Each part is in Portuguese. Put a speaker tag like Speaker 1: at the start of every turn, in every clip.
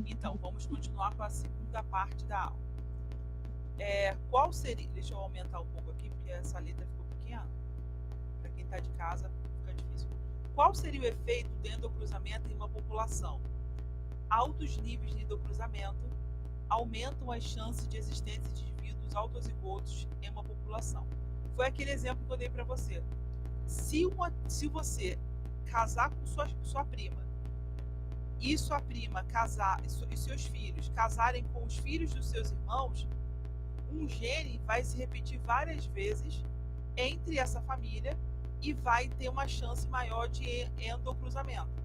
Speaker 1: Então, vamos continuar com a segunda parte da aula. Qual seria... Deixa eu aumentar um pouco aqui, porque essa letra ficou pequena. Para quem está de casa, fica difícil. Qual seria o efeito do endocruzamento em uma população? Altos níveis de endocruzamento aumentam as chances de existência de indivíduos autozigotos em uma população. Foi aquele exemplo que eu dei para você. Se você casar com sua prima e sua prima e seus filhos casarem com os filhos dos seus irmãos, um gene vai se repetir várias vezes entre essa família e vai ter uma chance maior de endocruzamento.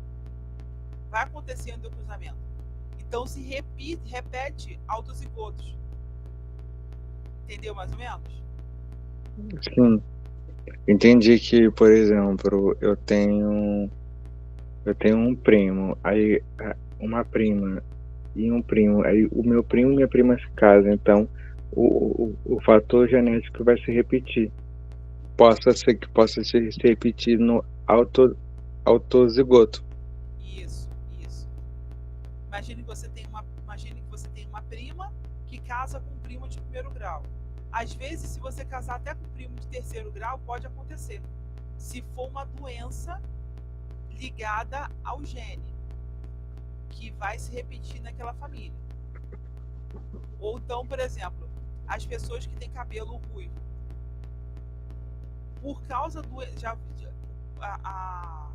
Speaker 1: Vai acontecer endocruzamento. Então se repete autozigotos. Entendeu mais ou menos?
Speaker 2: Sim. Entendi que, por exemplo, eu tenho um primo, aí uma prima e um primo, aí o meu primo e minha prima se casam, então o fator genético vai se repetir. Possa ser que possa se repetir no autozigoto.
Speaker 1: Isso. Imagine que você tem uma prima que casa com um primo de primeiro grau. Às vezes, se você casar até com um primo de terceiro grau, pode acontecer. Se for uma doença ligada ao gene, que vai se repetir naquela família. Ou então, por exemplo, as pessoas que têm cabelo ruivo. Por causa do... A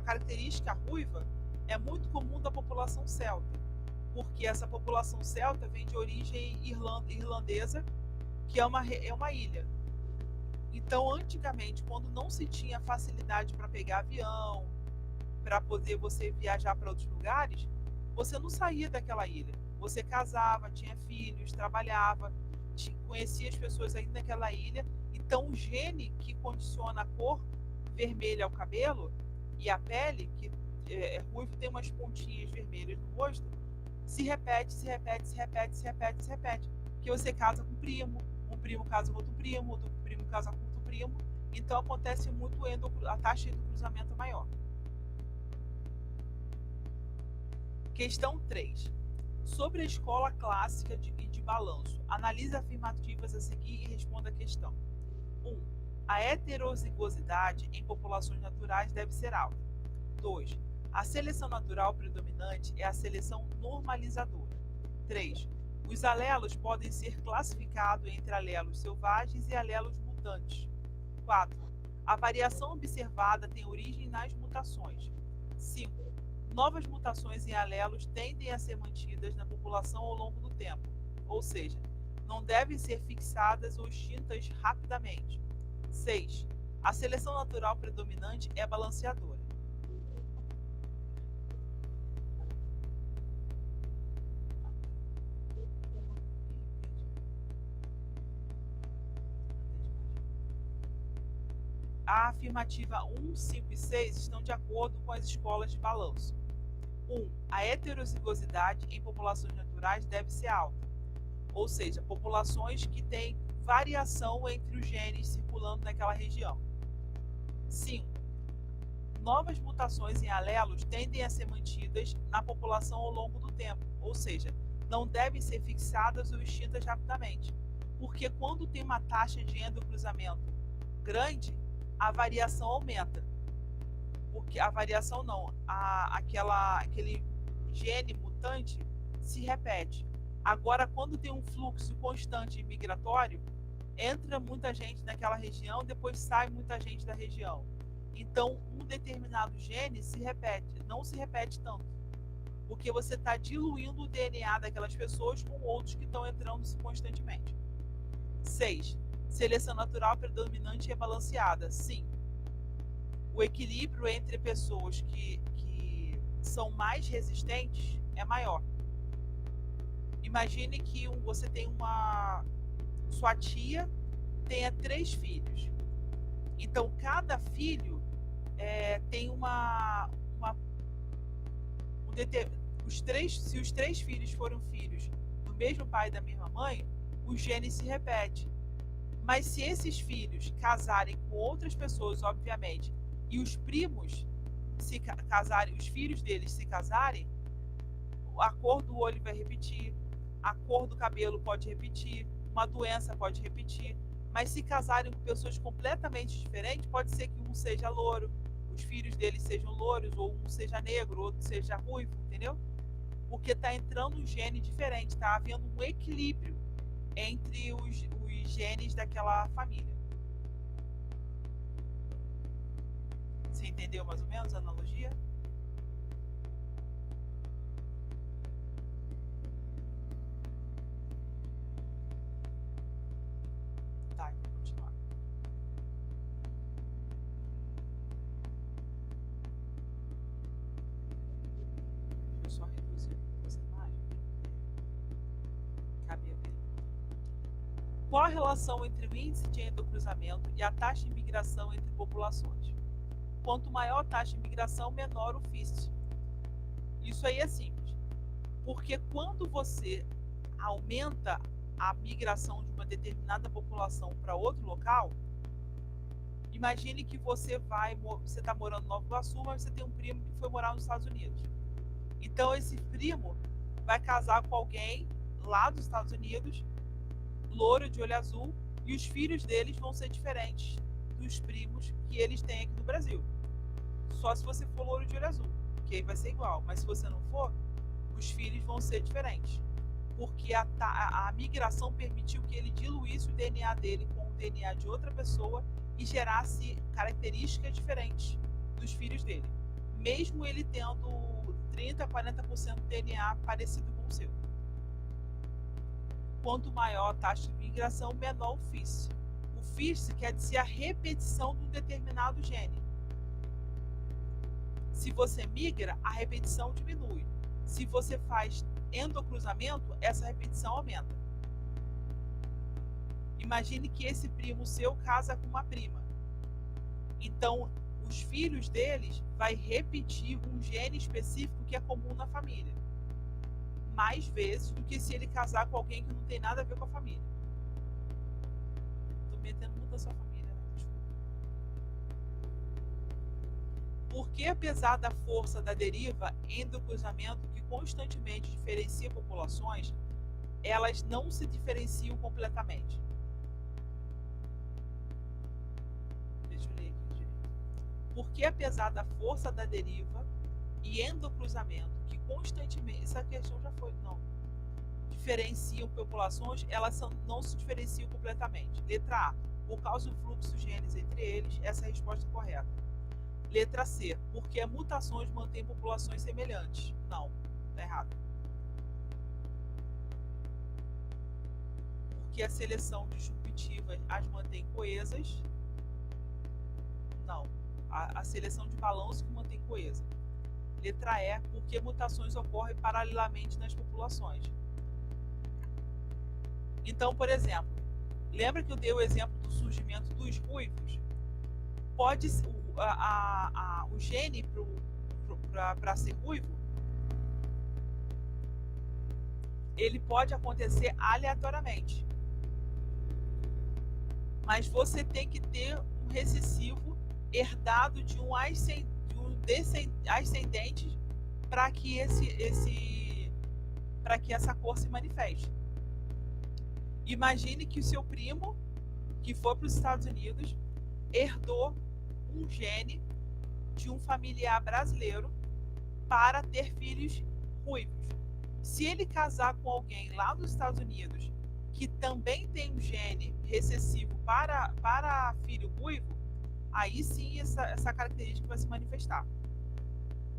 Speaker 1: característica ruiva é muito comum da população celta, porque essa população celta vem de origem irlandesa, que é uma ilha. Então, antigamente, quando não se tinha facilidade para pegar avião, para poder você viajar para outros lugares, você não saía daquela ilha. Você casava, tinha filhos, trabalhava, conhecia as pessoas aí naquela ilha. Então, o gene que condiciona a cor vermelha ao cabelo e a pele, que ruivo tem umas pontinhas vermelhas no rosto, se repete. Que você casa com um primo casa com outro primo casa com outro primo. Então, acontece muito a taxa de cruzamento maior. Questão 3. Sobre a escola clássica de balanço, analise afirmativas a seguir e responda a questão. 1. A heterozigosidade em populações naturais deve ser alta. 2. A seleção natural predominante é a seleção normalizadora. 3. Os alelos podem ser classificados entre alelos selvagens e alelos mutantes. 4. A variação observada tem origem nas mutações. 5. Novas mutações em alelos tendem a ser mantidas na população ao longo do tempo, ou seja, não devem ser fixadas ou extintas rapidamente. 6. A seleção natural predominante é balanceadora. A afirmativa 1, 5 e 6 estão de acordo com as escolas de balanço. 1. A heterozigosidade em populações naturais deve ser alta, ou seja, populações que têm variação entre os genes circulando naquela região. 5. Novas mutações em alelos tendem a ser mantidas na população ao longo do tempo, ou seja, não devem ser fixadas ou extintas rapidamente, porque quando tem uma taxa de endocruzamento grande, a variação aumenta. Porque a variação não, aquele gene mutante se repete. Agora, quando tem um fluxo constante migratório, entra muita gente naquela região, depois sai muita gente da região. Então, um determinado gene se repete, não se repete tanto, porque você está diluindo o DNA daquelas pessoas com outros que estão entrando constantemente. 6. Seleção natural predominante é balanceada. Sim. O equilíbrio entre pessoas que são mais resistentes é maior. Imagine que você tem sua tia tenha 3 filhos. Então, cada filho tem se os 3 filhos foram filhos do mesmo pai e da mesma mãe, o gene se repete. Mas se esses filhos casarem com outras pessoas, obviamente, e os primos se casarem, os filhos deles se casarem, a cor do olho vai repetir, a cor do cabelo pode repetir, uma doença pode repetir. Mas se casarem com pessoas completamente diferentes, pode ser que um seja louro, os filhos deles sejam louros, ou um seja negro, outro seja ruivo, entendeu? Porque está entrando um gene diferente, está havendo um equilíbrio entre os genes daquela família. Você entendeu mais ou menos a analogia? Tá, vou continuar. Deixa eu só reduzir essa imagem. Cabe a ver. Qual a relação entre o índice de endocruzamento e a taxa de migração entre populações? Quanto maior a taxa de migração, menor o FIST. Isso aí é simples. Porque quando você aumenta a migração de uma determinada população para outro local, imagine que você está morando em Nova Iguaçu, mas você tem um primo que foi morar nos Estados Unidos. Então esse primo vai casar com alguém lá dos Estados Unidos, louro de olho azul, e os filhos deles vão ser diferentes dos primos que eles têm aqui no Brasil. Só se você for louro de olho azul, que aí vai ser igual. Mas se você não for, os filhos vão ser diferentes. Porque a migração permitiu que ele diluísse o DNA dele com o DNA de outra pessoa e gerasse características diferentes dos filhos dele. Mesmo ele tendo 30% a 40% do DNA parecido com o seu. Quanto maior a taxa de migração, menor o FIST. O FIST quer dizer a repetição de um determinado gene. Se você migra, a repetição diminui. Se você faz endocruzamento, essa repetição aumenta. Imagine que esse primo seu casa com uma prima. Então, os filhos deles vai repetir um gene específico que é comum na família. Mais vezes do que se ele casar com alguém que não tem nada a ver com a família. Estou metendo muito na sua família, né? Desculpa. Porque, apesar da força da deriva endocruzamento que constantemente diferencia populações, elas não se diferenciam completamente. Deixa eu ler aqui direito. Porque, apesar da força da deriva e endocruzamento que constantemente, essa questão já foi, não, diferenciam populações, elas não se diferenciam completamente. Letra A, por causa do fluxo de genes entre eles, essa é a resposta correta. Letra C, porque mutações mantêm populações semelhantes. Não, está errado. Porque a seleção disruptiva as mantém coesas. Não, a seleção de balanço que mantém coesa. Letra E, porque mutações ocorrem paralelamente nas populações. Então, por exemplo, lembra que eu dei o exemplo do surgimento dos ruivos? Pode o gene para ser ruivo, ele pode acontecer aleatoriamente. Mas você tem que ter um recessivo herdado de um ascendente para que essa cor se manifeste. Imagine que o seu primo, que foi para os Estados Unidos, herdou um gene de um familiar brasileiro para ter filhos ruivos. Se ele casar com alguém lá nos Estados Unidos que também tem um gene recessivo para filho ruivo, aí sim essa característica vai se manifestar.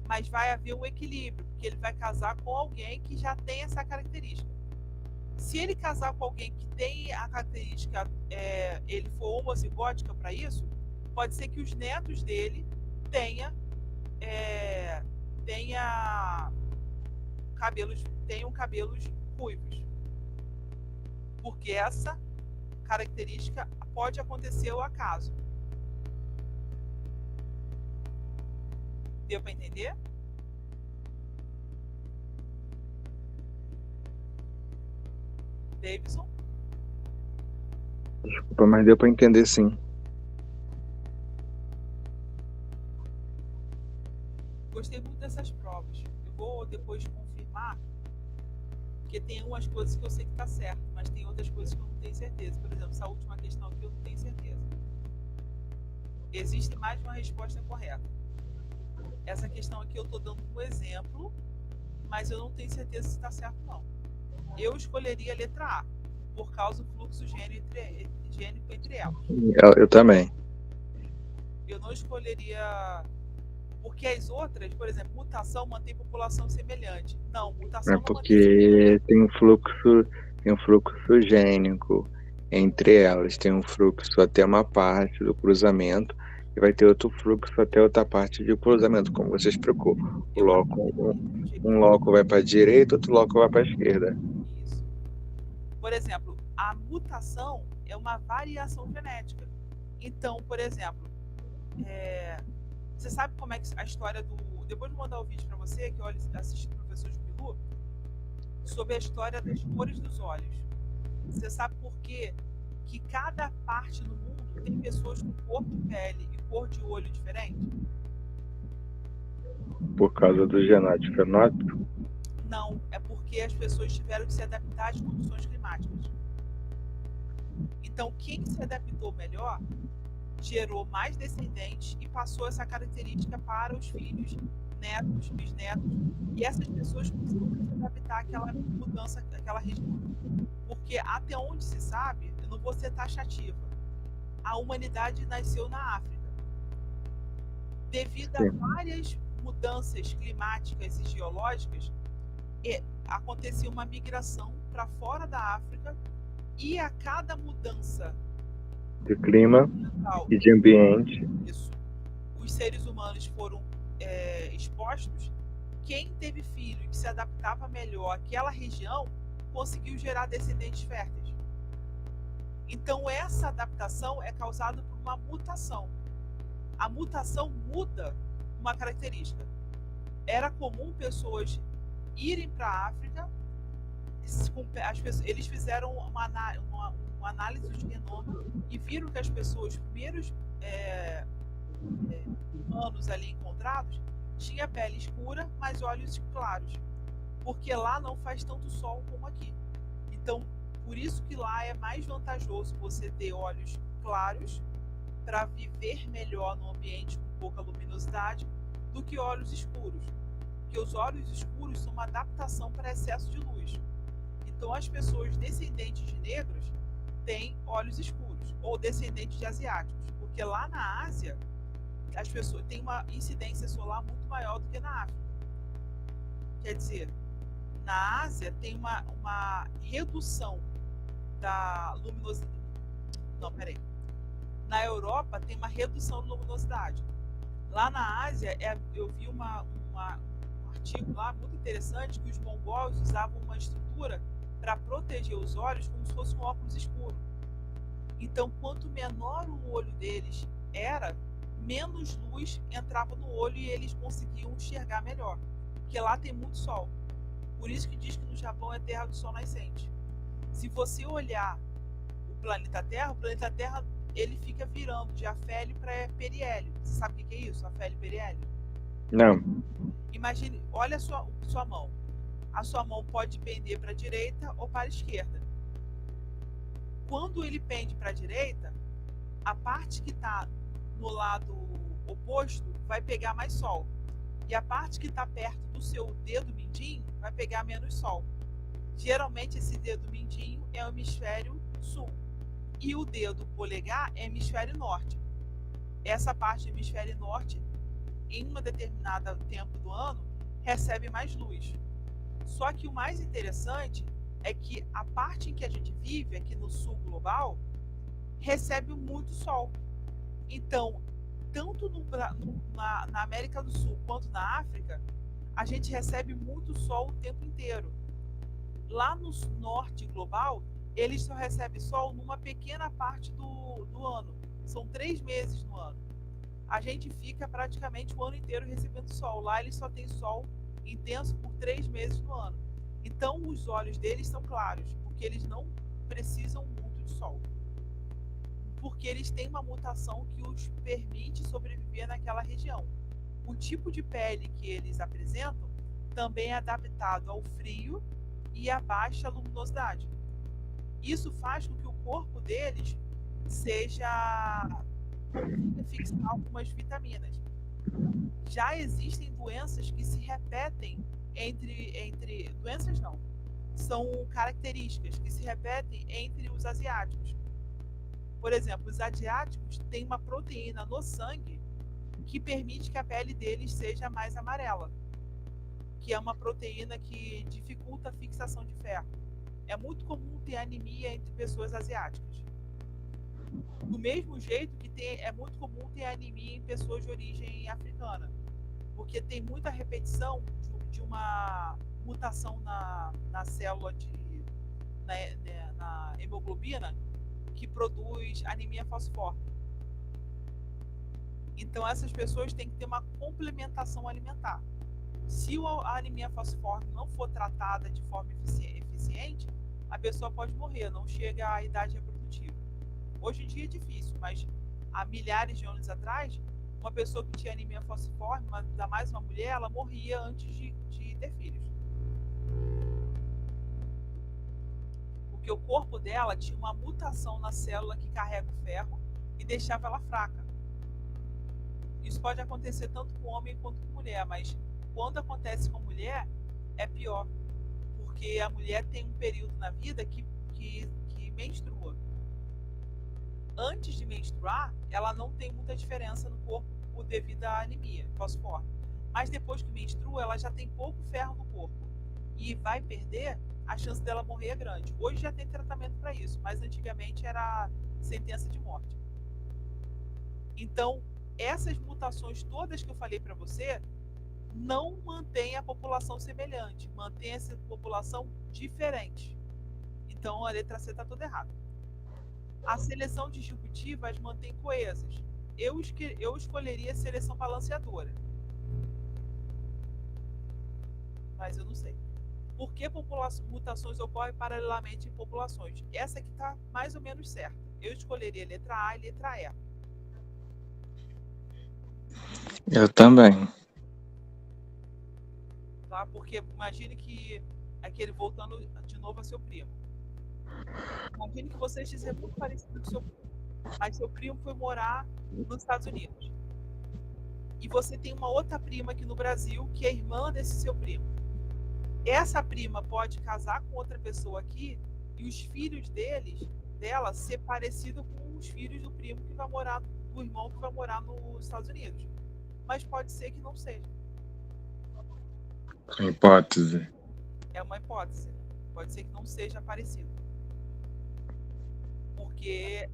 Speaker 1: Mas vai haver um equilíbrio, porque ele vai casar com alguém que já tem essa característica. Se ele casar com alguém que tem a característica, ele for homozigótica para isso, pode ser que os netos dele tenham cabelos ruivos. Porque essa característica pode acontecer ao acaso. Deu para entender? Davidson?
Speaker 2: Desculpa, mas deu para entender sim.
Speaker 1: gostei muito dessas provas. Eu vou depois confirmar, porque tem umas coisas que eu sei que está certo, mas tem outras coisas que eu não tenho certeza. Por exemplo, essa última questão aqui eu não tenho certeza. Existe mais de uma resposta correta. Essa questão aqui eu estou dando um exemplo, mas eu não tenho certeza se está certo não. Eu escolheria a letra A, por causa do fluxo gênico entre elas.
Speaker 2: Eu também.
Speaker 1: Eu não escolheria... Porque as outras, por exemplo, mutação mantém população semelhante. Não, mutação não mantém
Speaker 2: porque tem um fluxo gênico entre elas. Tem um fluxo até uma parte do cruzamento e vai ter outro fluxo até outra parte de cruzamento, como você explicou. Um loco vai para a direita, outro loco vai para a esquerda.
Speaker 1: Isso. Por exemplo, a mutação é uma variação genética. Então, por exemplo, você sabe como é que a história do... Depois de mandar o vídeo para você, que eu assisti o professor Jubilu, sobre a história das cores dos olhos. Você sabe por quê? Que cada parte do mundo tem pessoas com cor de pele e cor de olho diferente?
Speaker 2: Por causa do genótipo fenótipo?
Speaker 1: Não, é porque as pessoas tiveram que se adaptar às condições climáticas. Então, quem se adaptou melhor gerou mais descendentes e passou essa característica para os filhos, netos, bisnetos, e essas pessoas conseguiram se adaptar àquela mudança, àquela região. Porque até onde se sabe, eu não vou ser taxativa, a humanidade nasceu na África. Devido a várias mudanças climáticas e geológicas, acontecia uma migração para fora da África, e a cada mudança
Speaker 2: de clima e de ambiente,
Speaker 1: os seres humanos foram expostos. Quem teve filho que se adaptava melhor àquela região conseguiu gerar descendentes férteis. Então essa adaptação é causada por uma mutação. A mutação muda uma característica. Era comum pessoas irem para a África, eles fizeram uma análise do genoma e viram que as pessoas, os primeiros humanos ali encontrados, tinha pele escura, mas olhos claros, porque lá não faz tanto sol como aqui. Então, por isso que lá é mais vantajoso você ter olhos claros para viver melhor no ambiente com pouca luminosidade do que olhos escuros, porque os olhos escuros são uma adaptação para excesso de luz. Então, as pessoas descendentes de negros têm olhos escuros, ou descendentes de asiáticos, porque lá na Ásia as pessoas têm uma incidência solar muito maior do que na África. Quer dizer, na Ásia tem uma redução da luminosidade. Não, peraí. Na Europa tem uma redução da luminosidade. Lá na Ásia, eu vi um artigo lá muito interessante que os mongóis usavam uma estrutura para proteger os olhos como se fosse um óculos escuro. Então, quanto menor o olho deles era, menos luz entrava no olho e eles conseguiam enxergar melhor, porque lá tem muito sol. Por isso que diz que no Japão é terra do sol nascente. Se você olhar o planeta Terra ele fica virando de afélio para periélio. Você sabe o que é isso, afélio e periélio?
Speaker 2: Não.
Speaker 1: Imagine, olha a sua mão. A sua mão pode pender para a direita ou para a esquerda. Quando ele pende para a direita, a parte que está no lado oposto vai pegar mais sol. E a parte que está perto do seu dedo mindinho vai pegar menos sol. Geralmente esse dedo mindinho é o hemisfério sul. E o dedo polegar é hemisfério norte. Essa parte do hemisfério norte, em uma determinada tempo do ano, recebe mais luz. Só que o mais interessante é que a parte em que a gente vive, aqui no sul global, recebe muito sol. Então, tanto na América do Sul quanto na África, a gente recebe muito sol o tempo inteiro. Lá no norte global, eles só recebem sol numa pequena parte do ano. São 3 meses no ano. A gente fica praticamente o ano inteiro recebendo sol. Lá eles só têm sol intenso por 3 meses no ano. Então os olhos deles são claros, porque eles não precisam muito de sol. Porque eles têm uma mutação que os permite sobreviver naquela região. o tipo de pele que eles apresentam também é adaptado ao frio e à baixa luminosidade. Isso faz com que o corpo deles consiga fixar algumas vitaminas. Já existem doenças que se repetem entre doenças não, são características que se repetem entre os asiáticos. Por exemplo, os asiáticos têm uma proteína no sangue que permite que a pele deles seja mais amarela, que é uma proteína que dificulta a fixação de ferro. É muito comum ter anemia entre pessoas asiáticas. Do mesmo jeito que é muito comum ter anemia em pessoas de origem africana, porque tem muita repetição de uma mutação na célula na hemoglobina que produz anemia falciforme. Então essas pessoas têm que ter uma complementação alimentar. Se a anemia falciforme não for tratada de forma eficiente, a pessoa pode morrer, não chega à idade reprodutiva. Hoje em dia é difícil, mas há milhares de anos atrás, uma pessoa que tinha anemia falciforme, ainda mais uma mulher, ela morria antes de ter filhos. Porque o corpo dela tinha uma mutação na célula que carrega o ferro e deixava ela fraca. Isso pode acontecer tanto com homem quanto com mulher, mas quando acontece com mulher, é pior. Porque a mulher tem um período na vida que menstrua. Antes de menstruar, ela não tem muita diferença no corpo devido à anemia falciforme. Mas depois que menstrua, ela já tem pouco ferro no corpo e vai perder, a chance dela morrer é grande. Hoje já tem tratamento para isso, mas antigamente era sentença de morte. Então, essas mutações todas que eu falei para você não mantém a população semelhante, mantém essa população diferente. Então, a letra C está toda errada. A seleção distributiva as mantém coesas. Eu escolheria a seleção balanceadora. Mas eu não sei. Por que mutações ocorrem paralelamente em populações? Essa aqui está mais ou menos certa. Eu escolheria letra A e letra E.
Speaker 2: Eu também.
Speaker 1: Tá? Porque imagine que aquele voltando de novo a seu primo. Imagine que você esteja muito parecido com seu primo, mas seu primo foi morar nos Estados Unidos. E você tem uma outra prima aqui no Brasil que é irmã desse seu primo. Essa prima pode casar com outra pessoa aqui e os filhos dela ser parecido com os filhos do primo que vai morar, do irmão que vai morar nos Estados Unidos. Mas pode ser que não seja.
Speaker 2: Hipótese.
Speaker 1: É uma hipótese. Pode ser que não seja parecido. Porque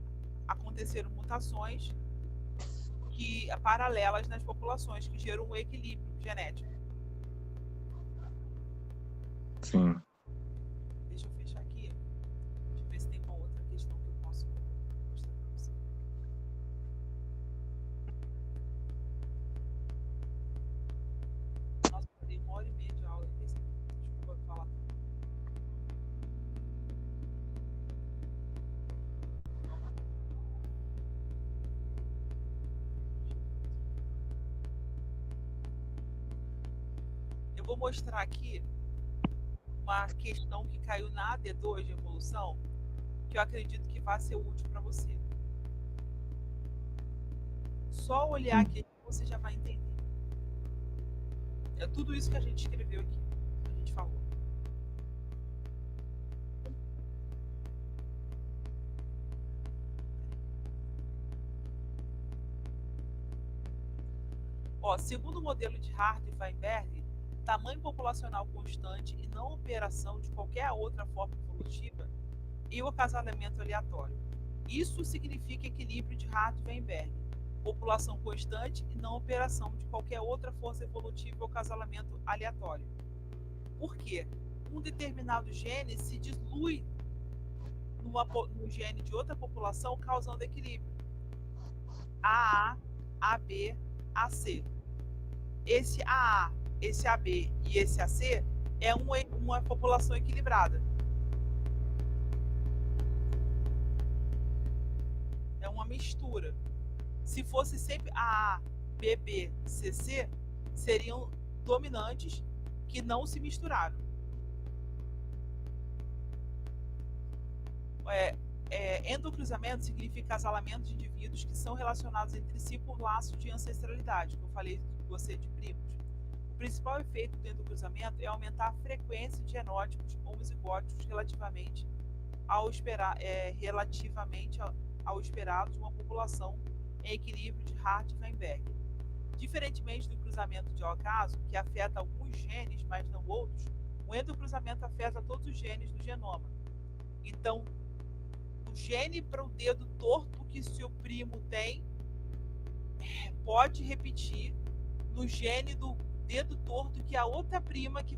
Speaker 1: aconteceram mutações paralelas nas populações que geram um equilíbrio genético.
Speaker 2: Sim.
Speaker 1: Deixa eu fechar aqui. Deixa eu ver se tem uma outra questão que eu posso mostrar para você. Nossa, eu dei 1h30 de aula. Desculpa falar. Eu vou mostrar aqui uma questão que caiu na AD2 de evolução, que eu acredito que vai ser útil para você. Só olhar aqui você já vai entender. É tudo isso que a gente escreveu aqui, que a gente falou. Ó, segundo o modelo de Hart e Weinberg, tamanho populacional constante e não operação de qualquer outra forma evolutiva e o acasalamento aleatório. Isso significa equilíbrio de Hart e Weinberg, população constante e não operação de qualquer outra força evolutiva ou acasalamento aleatório. Por quê? Um determinado gene se dilui no gene de outra população, causando equilíbrio. AA, AB, AC. Esse AA, esse AB e esse AC é uma população equilibrada. É uma mistura. Se fosse sempre AA, BB, CC, seriam dominantes que não se misturaram. Endocruzamento significa casalamento de indivíduos que são relacionados entre si por laços de ancestralidade, como eu falei com você de primos. O principal efeito do endocruzamento é aumentar a frequência de genótipos homozigóticos relativamente ao esperado de uma população em equilíbrio de Hart-Weinberg. Diferentemente do cruzamento de ao acaso, que afeta alguns genes, mas não outros, o endocruzamento afeta todos os genes do genoma. Então, o gene para o dedo torto que seu primo tem pode repetir no gene do dedo torto que a outra prima que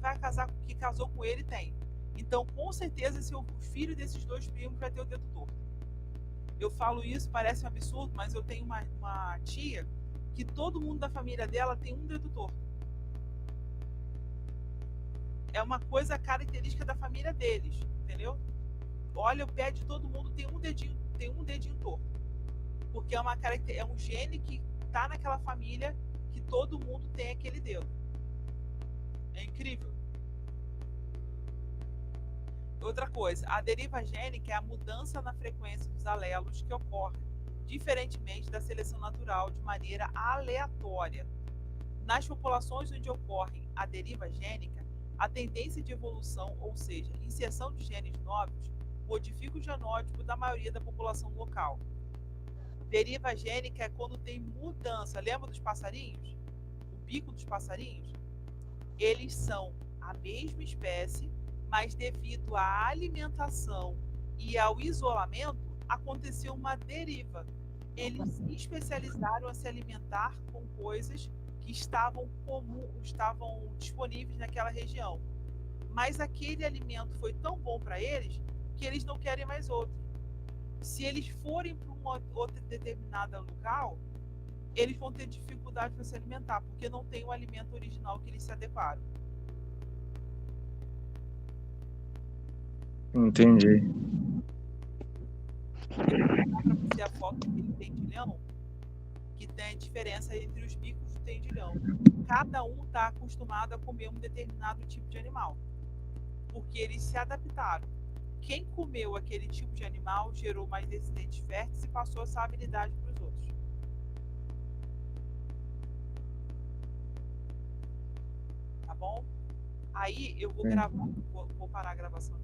Speaker 1: casou com ele tem. Então, com certeza, o filho desses dois primos vai ter o dedo torto. Eu falo isso, parece um absurdo, mas eu tenho uma tia que todo mundo da família dela tem um dedo torto. É uma coisa característica da família deles, entendeu? Olha, o pé de todo mundo tem um dedinho torto. Porque é um gene que está naquela família que todo mundo tem aquele dedo. É incrível. Outra coisa, a deriva gênica é a mudança na frequência dos alelos que ocorre, diferentemente da seleção natural, de maneira aleatória. Nas populações onde ocorre a deriva gênica, a tendência de evolução, ou seja, inserção de genes novos, modifica o genótipo da maioria da população local. Deriva gênica é quando tem mudança. Lembra dos passarinhos? O bico dos passarinhos? Eles são a mesma espécie, mas devido à alimentação e ao isolamento, aconteceu uma deriva. Eles se especializaram a se alimentar com coisas que estavam disponíveis naquela região. Mas aquele alimento foi tão bom para eles que eles não querem mais outro. Se eles forem para um outro determinado local, eles vão ter dificuldade para se alimentar, porque não tem o alimento original que eles se adequaram.
Speaker 2: Entendi.
Speaker 1: Vou para você a foto daquele tendilhão, que tem a diferença entre os bicos do tendilhão. Cada um está acostumado a comer um determinado tipo de animal, porque eles se adaptaram. Quem comeu aquele tipo de animal gerou mais descendentes férteis e passou essa habilidade para os outros. Tá bom? Aí eu vou gravar, vou parar a gravação